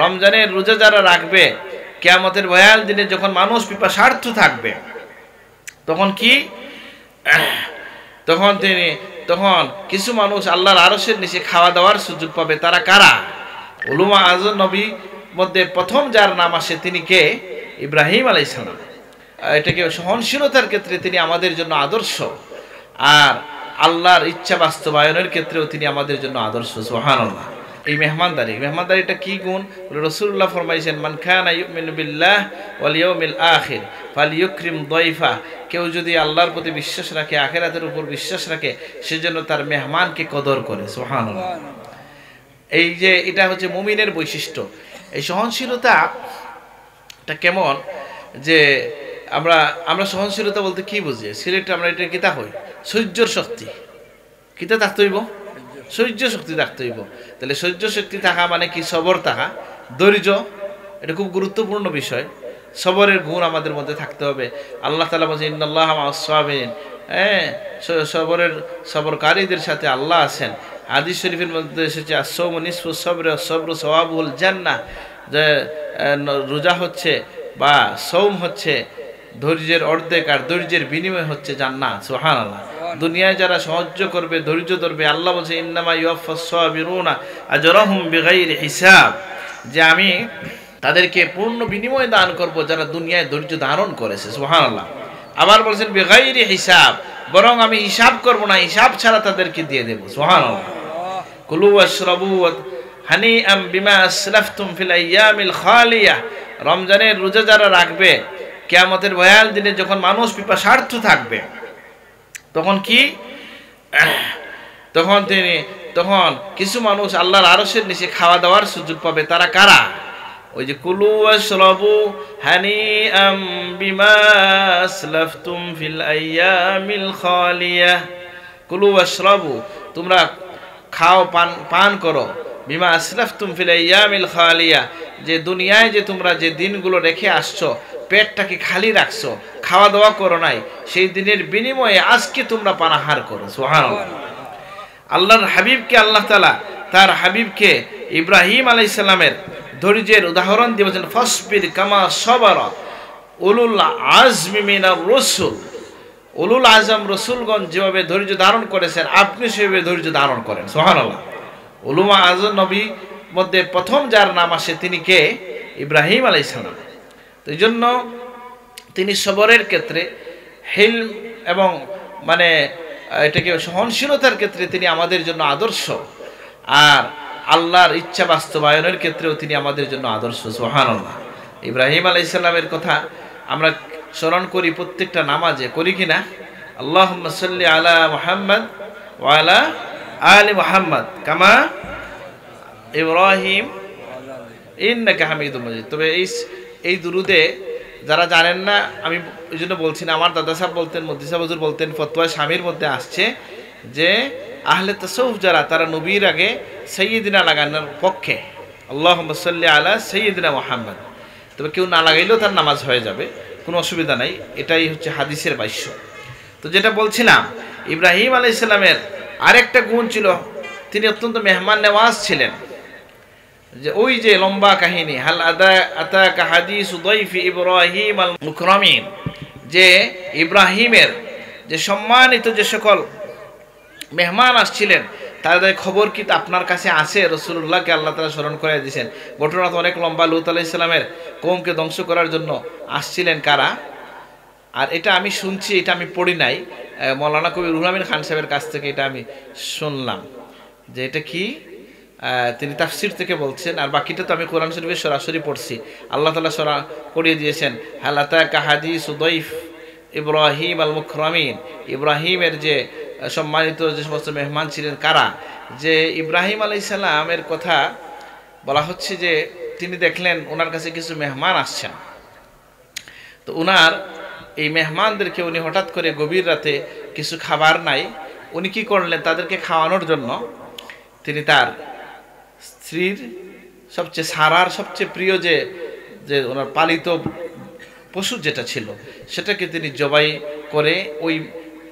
রমজানের রোজা যারা রাখবে, কিয়ামতের ভয়াল দিনে যখন মানুষ পিপাসার্থ থাকবে, তখন কি তখন কিছু মানুষ আল্লাহর আরশের নিচে খাওয়া দাওয়ার সুযোগ পাবে। তারা কারা? উলুমা আজম নবী মধ্যে প্রথম যার নাম আসে তিনি কে? ইব্রাহিম আলাইহিস সালাম। এটাকে সহনশীলতার ক্ষেত্রে তিনি আমাদের জন্য আদর্শ, আর আল্লাহর ইচ্ছা বাস্তবায়নের ক্ষেত্রেও তিনি আমাদের জন্য আদর্শ। সুবহানাল্লাহ। এই মেহমানদারিটা কি গুণ? রাসূলুল্লাহ ফরমাইছেন, মান কানা ইউমিনু বিল্লাহ ওয়াল ইয়াউমিল আখির ফালইউকরিম দাইফা। কেউ যদি আল্লাহর প্রতি বিশ্বাস রাখে, আখিরাতের উপর বিশ্বাস রাখে, সেজন্য তার মেহমানকে কদর করে। সুবহানাল্লাহ। এই যে এটা হচ্ছে মুমিনের বৈশিষ্ট্য। এই সহনশীলতাটা কেমন যে আমরা সহনশীলতা বলতে কি বুঝি? সিলেটে আমরা এটা কিতা হই সহ্যর শক্তি। কিতা থাকতে হইব? সহ্য শক্তি থাকতে হইব। তাহলে সহ্য শক্তি থাকা মানে কি? সবর থাকা, ধৈর্য। এটা খুব গুরুত্বপূর্ণ বিষয়। সবরের গুণ আমাদের মধ্যে থাকতে হবে। আল্লাহ তাআলা বলেন, ইন্নাল্লাহা মা'আস সাবিরিন। সবরকারীদের সাথে আল্লাহ আছেন। হাদিস শরীফের মধ্যে এসেছে, আস-সাওমু নিসফু সবর ওয়াস সাবরু সাওয়াবুল জান্নাহ। যে রোজা হচ্ছে বা সওম হচ্ছে ধৈর্যের অর্ধেক, আর ধৈর্যের বিনিময় হচ্ছে জান্নাত। সুবহানাল্লাহ। দুনিয়ায় যারা সহ্য করবে, ধৈর্য ধরবে, আল্লাহ বলছে, ইন্নামা ইউওয়াফাস সাবিরুনা আজরাহুম বিগাইরি হিসাব, যে আমি তাদেরকে পূর্ণ বিনিময় দান করব যারা দুনিয়ায় ধৈর্য ধারণ করেছে। সুবহানাল্লাহ। আবার বলছেন বিগাইরি হিসাব, বরং আমি হিসাব করব না, হিসাব ছাড়া তাদেরকে দিয়ে দেব। সুবহানাল্লাহ। কুলু ওয়াশরাবু হানিআম বিমা আসলাফতুম ফিল আইয়ামিল খালিয়া। রমজানের রোজা যারা রাখবে, কিয়ামতের ভয়াল দিনে যখন মানুষ পিপাসার্থ থাকবে, তখন কি তখন কিছু মানুষ আল্লাহর আরশের নিচে খাওয়া দাওয়ার সুযোগ পাবে। তারা কারা? ওই যে কুলু ওয়াশরাবু হানিআম বিমা আসলাফতুম ফিল আইয়ামিল খালিয়া। কুলু ওয়াশরাবু, তোমরা খাও, পান করো, বিমা আসলাফতুম ফিল আইয়ামিল খালিয়া, যে দুনিয়ায় যে তোমরা যে দিনগুলো রেখে আসছো, পেটটাকে খালি রাখছো, খাওয়া দাওয়া করো নাই, সেই দিনের বিনিময়ে আজকে তোমরা পানাহার করো। সুবহানাল্লাহ। আল্লাহর হাবিবকে আল্লাহ তাআলা তার হাবিবকে ইব্রাহিম আলাইহিস সালামের ধৈর্যের উদাহরণ দিয়ে বলেছেন, ফাসবির কামা সাবারা উলুল আজমি মিনার রাসূল। উলুল আজম রাসূলগণ যেভাবে ধৈর্য ধারণ করেছেন, আপনি সেভাবে ধৈর্য ধারণ করেন। সুবহানাল্লাহ। উলুমা আজম নবী মধ্যে প্রথম যার নাম আসে তিনি কে? ইব্রাহিম আলাইহিস সালাম। তো এই জন্য তিনি সবরের ক্ষেত্রে, হিলম এবং এটাকে সহনশীলতার ক্ষেত্রে তিনি আমাদের জন্য আদর্শ, আর আল্লাহর ইচ্ছা বাস্তবায়নের ক্ষেত্রেও তিনি আমাদের জন্য আদর্শ। সুবহানাল্লাহ। ইব্রাহিম আলাইহিস সালামের কথা আমরা স্মরণ করি প্রত্যেকটা নামাজে, করি কিনা? আল্লাহুম্মা সাল্লি আলা মুহাম্মদ ওয়া আলা আলি মুহাম্মদ কামা ইব্রাহিম ইন্নাকা হামিদুম মাজিদ। তবে এই দুরুদে যারা জানেন না, আমি এই জন্য বলছি না, আমার দাদা সাহেব বলতেন, মুফতি সাহেব হুজুর বলতেন, ফতোয়া স্বামীর মধ্যে আসছে যে আহলে তাসাউফ যারা, তারা নবীর আগে সাইয়্যিদিনা লাগানোর পক্ষে, আল্লাহুম্মা সাল্লি আলা সাইয়্যিদিনা মুহাম্মদ। তবে কেউ না লাগাইলেও তার নামাজ হয়ে যাবে, কোনো অসুবিধা নাই। এটাই হচ্ছে হাদিসের ভাষ্য। তো যেটা বলছিলাম, ইব্রাহিম আলাইহিস সালামের আরেকটা গুণ ছিল, তিনি অত্যন্ত মেহমান নেওয়াজ ছিলেন। যে ওই যে লম্বা কাহিনী, হাল আতাকা হাদিসু দাইফি ইব্রাহিম আল মুকরামিন, যে ইব্রাহিমের যে সম্মানিত যে সকল মেহমান আসছিলেন, তাদের খবর কি আপনার কাছে আছে? রাসূলুল্লাহকে আল্লাহ তাআলা স্মরণ করে দিয়েছেন। ঘটনা তো অনেক লম্বা। লূত আলাইহিস সালামের কওমকে ধ্বংস করার জন্য আসছিলেন কারা? আর এটা আমি শুনছি, এটা আমি পড়ি নাই, মৌলানা কবি রুহুল আমিন খান সাহেবের কাছ থেকে এটা আমি শুনলাম, যে এটা কি তিনি তাফসির থেকে বলছেন, আর বাকিটা তো আমি কোরআন শরীফে সরাসরি পড়ছি। আল্লাহ তাআলা সরা করিয়ে দিয়েছেন, হাল আতাকা হাদিসু দাইফ ইব্রাহিম আল মুকরামিন। ইব্রাহিমের যে সম্মানিত যে সমস্ত মেহমান ছিলেন কারা? যে ইব্রাহিম আলাইহিস সালামের কথা বলা হচ্ছে যে তিনি দেখলেন ওনার কাছে কিছু মেহমান আসছেন। তো ওনার এই মেহমানদেরকে উনি হঠাৎ করে গভীর রাতে কিছু খাবার নাই, উনি কি করলেন? তাদেরকে খাওয়ানোর জন্য তিনি তার স্ত্রীর সবচেয়ে সারার সবচেয়ে প্রিয় যে ওনার পালিত পশু যেটা ছিল, সেটাকে তিনি জবাই করে ওই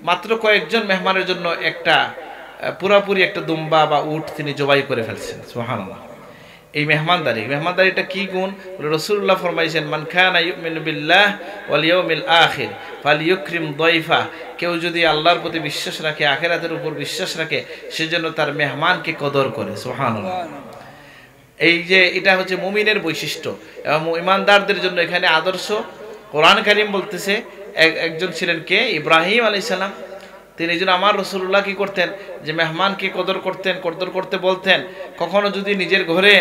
মাত্র কয়েকজন মেহমানের জন্য একটা পুরাপুরি একটা দুম্বা বা উট তিনি জবাই করে ফেলছেন। সুবহানাল্লাহ। এই মেহমানদারিটা কি গুণ? রাসূলুল্লাহ ফরমাইছেন, মান কানা ইউমিনু বিল্লাহ ওয়াল ইয়াউমিল আখির ফালইউকরিম দাইফা। কেউ যদি আল্লাহর প্রতি বিশ্বাস রাখে, আখিরাতের উপর বিশ্বাস রাখে, সেজন্য তার মেহমানকে কদর করে। সুবহানাল্লাহ। এই যে এটা হচ্ছে মুমিনের বৈশিষ্ট্য এবং ইমানদারদের জন্য এখানে আদর্শ। কোরআন কারীম বলতেছে, একজন ছিলেন কে? ইব্রাহিম আলাইহিস সালাম। তিনি যেন আমার রাসূলুল্লাহ কি করতেন? যে মেহমানকে কদর করতে বলতেন। কখনো যদি নিজের ঘরে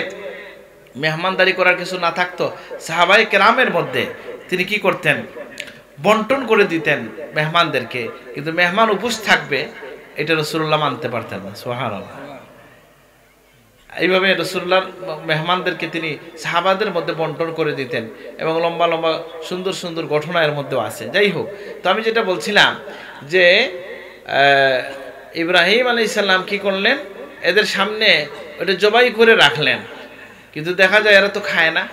মেহমানদারি করার কিছু না থাকতো, সাহাবায়ে কেরামের মধ্যে তিনি কি করতেন? বন্টন করে দিতেন মেহমানদেরকে। কিন্তু মেহমান উপোস থাকবে, এটা রাসূলুল্লাহ মানতে পারতেন না। সুবহানাল্লাহ। এইভাবে রাসূলুল্লাহ মেহমানদেরকে তিনি সাহাবাদের মধ্যে বন্টন করে দিতেন এবং লম্বা লম্বা সুন্দর সুন্দর ঘটনা এর মধ্যেও আছে। যাই হোক, তো আমি যেটা বলছিলাম যে ইব্রাহিম আলাইহিস সালাম কি করলেন? এদের সামনে ওটা জবাই করে রাখলেন, কিন্তু দেখা যায় এরা তো খায় না।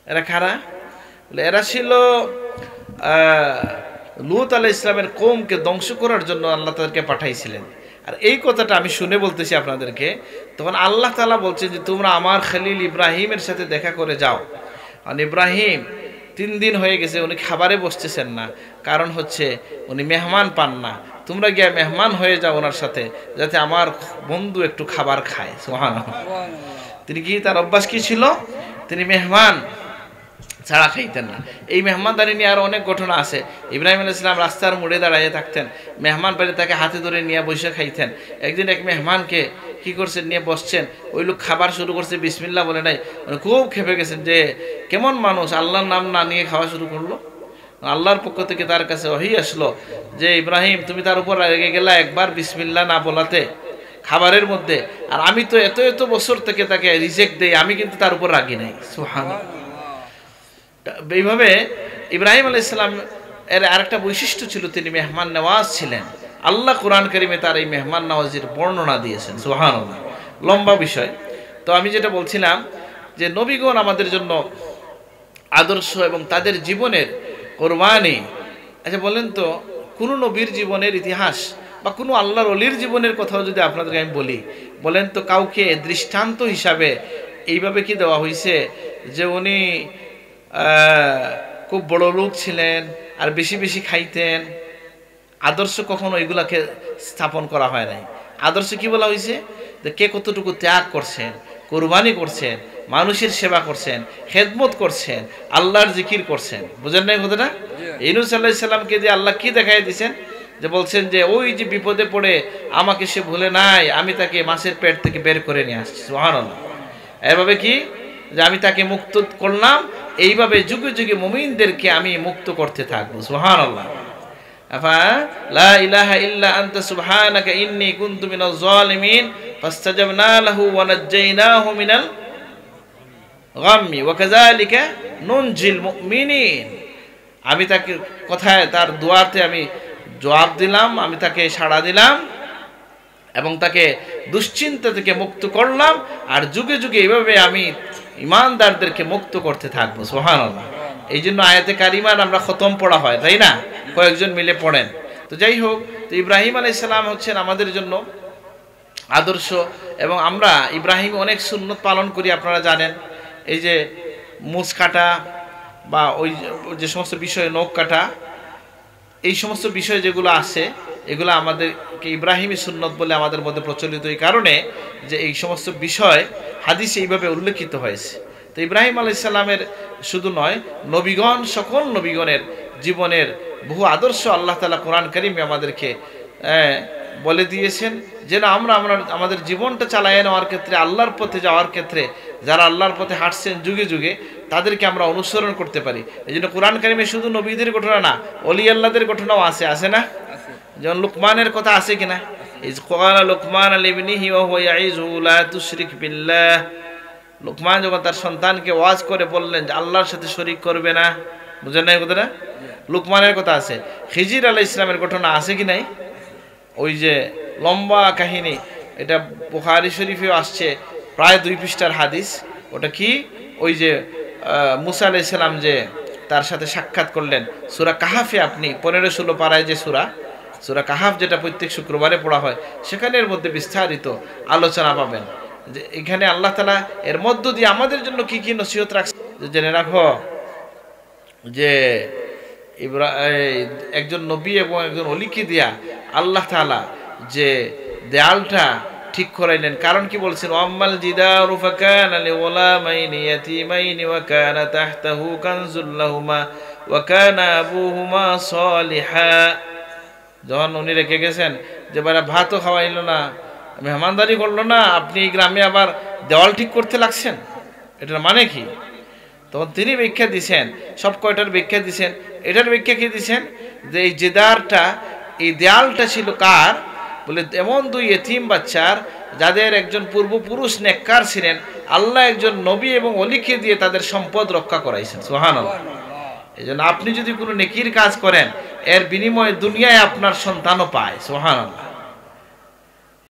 এরা খারা, এরা ছিল লূত আলাইহিস সালামের কওমকে ধ্বংস করার জন্য আল্লাহ তাদেরকে পাঠাইছিলেন। আর এই কথাটা আমি শুনে বলতেছি আপনাদেরকে, তখন আল্লাহ তাআলা বলছেন যে তোমরা আমার খলিল ইব্রাহিমের সাথে দেখা করে যাও। আর ইব্রাহিম 3 দিন হয়ে গেছে, উনি খাবারে বসতেছেন না, কারণ হচ্ছে উনি মেহমান পান না। তোমরা গিয়ে মেহমান হয়ে যাও ওনার সাথে, যাতে আমার বন্ধু একটু খাবার খায়। সুবহানাল্লাহ। তিনি কি, তার অভ্যাস কি ছিল? তিনি মেহমান ছাড়া খাইতেন না। এই মেহমানদারি নিয়ে আরো অনেক ঘটনা আছে। ইব্রাহিম আলাইহিস সালাম রাস্তার মোড়ে দাঁড়িয়ে থাকতেন, মেহমান পেলে তাকে হাতে ধরে নিয়ে বসে খাইতেন। একদিন এক মেহমানকে কি করছেন, নিয়ে বসছেন, ওই লোক খাবার শুরু করছে, বিসমিল্লাহ বলে নাই। মানে খুব খেপে গেছেন যে কেমন মানুষ আল্লাহর নাম না নিয়ে খাওয়া শুরু করলো। আল্লাহর পক্ষ থেকে তার কাছে ওহী আসলো যে ইব্রাহিম, তুমি তার উপর রেগে গেলা একবার বিসমিল্লাহ না বলাতে খাবারের মধ্যে, আর আমি তো এত এত বছর থেকে তাকে রিজেক্ট দেই, আমি কিন্তু তার উপর রাগি নাই। সুবহানাল্লাহ। এইভাবে ইব্রাহিম আলাইহিস সালাম এর আরেকটা বৈশিষ্ট্য ছিল, তিনি মেহমান নওয়াজ ছিলেন। আল্লাহ কোরআন কারীমে তার এই মেহমান নওয়াজির বর্ণনা দিয়েছেন। সুবহানাল্লাহ। লম্বা বিষয়। তো আমি যেটা বলছিলাম যে নবীগণ আমাদের জন্য আদর্শ এবং তাদের জীবনের কোরবানি। আচ্ছা বলেন তো, কোন নবীর জীবনের ইতিহাস বা কোনো আল্লাহর ওলির জীবনের কথাও যদি আপনাদেরকে আমি বলি, বলেন তো কাউকে দৃষ্টান্ত হিসাবে এইভাবে কি দেওয়া হয়েছে যে উনি খুব বড় লোক ছিলেন আর বেশি বেশি খাইতেন? আদর্শ কখনো এগুলাকে স্থাপন করা হয় নাই। আদর্শ কি বলা হয়েছে? যে কে কতটুকু ত্যাগ করছেন, কোরবানি করছেন, মানুষের সেবা করছেন, খেদমত করছেন, আল্লাহর জিকির করছেন। বুঝেন নাই কথাটা? ইউনূস আলাইহিস সালামকে দিয়ে আল্লাহ কি দেখাই দিয়েছেন? যে বলছেন যে ওই যে বিপদে পড়ে আমাকে সে ভুলে নাই, আমি তাকে মাছের পেট থেকে বের করে নিয়ে আসছি। সুবহানাল্লাহ। এভাবে কি, যে আমি তাকে মুক্ত করলাম, এইভাবে যুগে যুগে মুমিনদেরকে আমি মুক্ত করতে থাকবো। সুবহানাল্লাহ। আফা লা ইলাহা ইল্লা আনতা সুবহানাকা ইন্নী কুনতু মিনাজ জালিমিন ফাস্তাজাবনা লাহু ওয়া নাজ্জায়নাহু মিনাল গাম্মি ওয়া কাযালিকা নুনজিল মুমিনিন। আমি তাকে কথায়, তার দোয়াতে আমি জবাব দিলাম, আমি তাকে সাড়া দিলাম এবং তাকে দুশ্চিন্তা থেকে মুক্ত করলাম, আর যুগে যুগে এইভাবে আমি ইমানদারদেরকে মুক্ত করতে থাকবো। সুবহানাল্লাহ। এই জন্য আয়াতে কারিমার আমরা খতম পড়া হয়, তাই না? কয়েকজন মিলে পড়েন। তো যাই হোক, তো ইব্রাহিম আলাইহিস সালাম হচ্ছেন আমাদের জন্য আদর্শ, এবং আমরা ইব্রাহিম অনেক সুন্নত পালন করি। আপনারা জানেন, এই যে মুছ কাটা বা ওই যে সমস্ত বিষয়, নখ কাটা, এই সমস্ত বিষয় যেগুলো আছে, এগুলো আমাদেরকে ইব্রাহিমী সুন্নত বলে আমাদের মধ্যে প্রচলিত, এই কারণে যে এই সমস্ত বিষয় হাদিসে এইভাবে উল্লেখিত হয়েছে। তো ইব্রাহিম আলাইহিস সালামের শুধু নয়, নবীগণ, সকল নবীগণের জীবনের বহু আদর্শ আল্লাহ তাআলা কোরআন কারীমে আমাদেরকে বলে দিয়েছেন, যেন আমরা আমাদের জীবনটা চালায় নেওয়ার ক্ষেত্রে, আল্লাহর পথে যাওয়ার ক্ষেত্রে, যারা আল্লাহর পথে হাঁটছেন যুগে যুগে, তাদেরকে আমরা অনুসরণ করতে পারি। এই জন্য কোরআন কারীমে শুধু নবীদের ঘটনা না, ওলি আল্লাহদের ঘটনাও আছে না? যেমন লুকমানের কথা আছে কিনা? ইজ ক্বালা লুকমান লিবনিহি ওয়া হুয়া ইয়াইযুহু লা তুশরিক বিল্লাহ। লুকমান যখন তার সন্তানকে ওয়াজ করে বললেন যে আল্লাহর সাথে শরীক করবে না। বুঝেন না এই কথাটা? লুকমানের কথা আছে। খিজির আলাইহিস সালামের ঘটনা আছে কি নাই? ওই যে লম্বা কাহিনী, এটা বুখারী শরীফেও আসছে, প্রায় 2 পৃষ্ঠার হাদিস। ওটা কি? ওই যে মুসা আলাইহিস সালাম যে তার সাথে সাক্ষাৎ করলেন, সূরা কাহাফে আপনি 15-16 পারায় যে সূরা কাহাফ, যেটা প্রত্যেক শুক্রবারে পড়া হয়, সেখানের মধ্যে বিস্তারিত আলোচনা পাবেন। যে এখানে আল্লাহ তাআলা এর মধ্য দিয়ে আমাদের জন্য কি কি নসিহত রাখছে জেনে রাখো যে একজন নবী এবং একজন ওলিকে দিয়া আল্লাহ তাআলা যে দেয়ালটা ঠিক করাইলেন, কারণ কি বলছেন, ওয়াম্মাল জিদারু ফাকানা লিগুলামাইনি ইয়াতীমাইনি ওয়া কানা তাহতাহু কানজুল লাহুমা ওয়া কানা আবুহুমা সালিহা। যখন উনি রেখে গেছেন যে ভাইরা ভাতও খাওয়াইলো না, মেহমানদারি করলো না, আপনি এই গ্রামে আবার দেওয়াল ঠিক করতে লাগছেন, এটার মানে কি? তখন তিনি ব্যাখ্যা দিছেন, সব কয়টার ব্যাখ্যা দিছেন। এটার ব্যাখ্যা কি দিছেন যে এই জেদারটা, এই দেয়ালটা ছিল কার? বলে এমন দুই এতিম বাচ্চার যাদের একজন পূর্বপুরুষ নেককার ছিলেন, আল্লাহ একজন নবী এবং অলিকে দিয়ে তাদের সম্পদ রক্ষা করাইছেন। সুবহানাল্লাহ। এই জন্য আপনি যদি কোনো নেকির কাজ করেন, এর বিনিময়ে দুনিয়ায় আপনার সন্তানও পায়। সুবহানাল্লাহ।